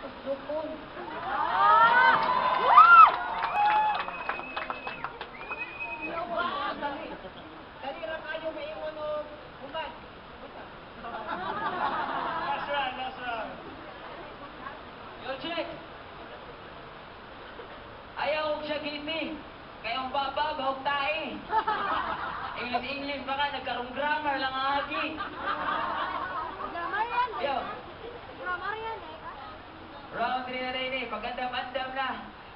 Lupon. Dali ra kayo may ingon og human. Last round, last round. Yo, check! Ayaw ko siya giliti. Kayong baba, bahog tae. English baka nagkarong grammar lang ang agi. Grammar yan eh. Yo, Grammar yan eh. round 3 na rin eh. Pagandam-andam na.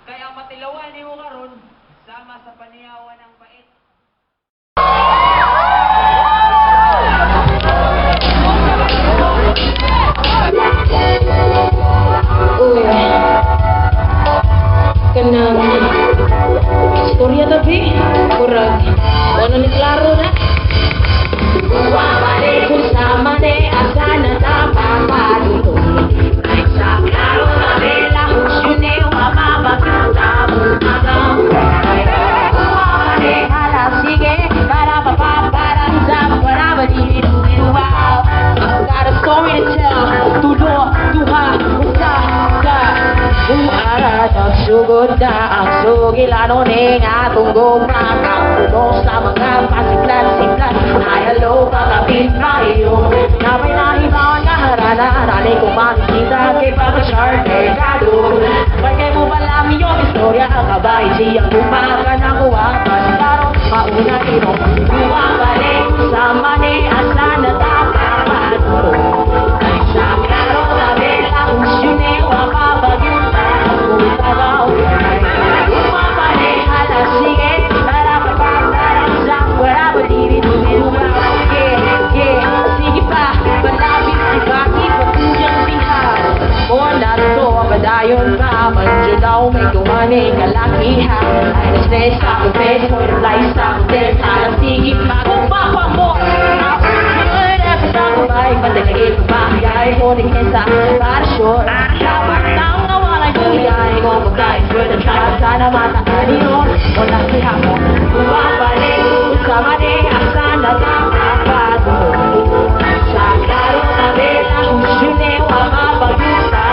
Kaya ang matilawan ni mo karon sama sa paniyawan ng bait. Kanang istorya tapi kurang ano ni klaro na Bumabalik kung sama ni asa na napapadulong ay sa klaro na bela husyon ni wamabagita agaw ay bumabalik halap sige para papaparang sa panabaliin wow I've got a story to tell tulo duha usa ka Umarat ang sugod na ang sugilano ni nga tunggong nakakulong sa mga pasiklan-siklan ay halo kakapit na iyo na may nahibawan nga harana rali kong makikita kay pag-charter kado Bagay mo ba lang yung istorya kabay siyang bumakan ang uwakan Karong mauna ino bumabalik sa mani asa na tapapadulong ay sa klaro na bela usyon ni wapapagyo Padayon ka, manjo daw may kumani kalakihan Ay na-stress sa kubes mo, reply sa kubes Alam sige pa kung papa mo Good episode ko ba'y patalagin ko ba Gaya ko ni Kensa, para sure Dapat lang nawala yung iyay ko Magdahil good at try sana matakali yun Wala siya mo, bumabalik Usama ni asa na nakapatulog Sa klaro na bela, usyon ni wamabagita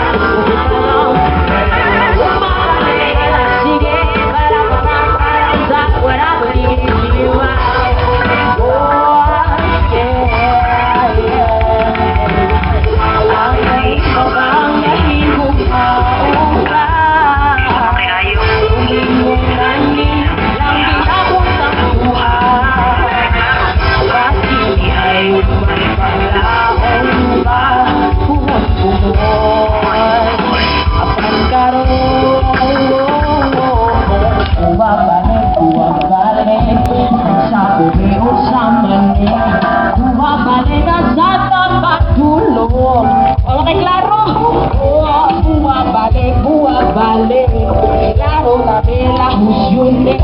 Bumabalik, klaro na bela husyon ni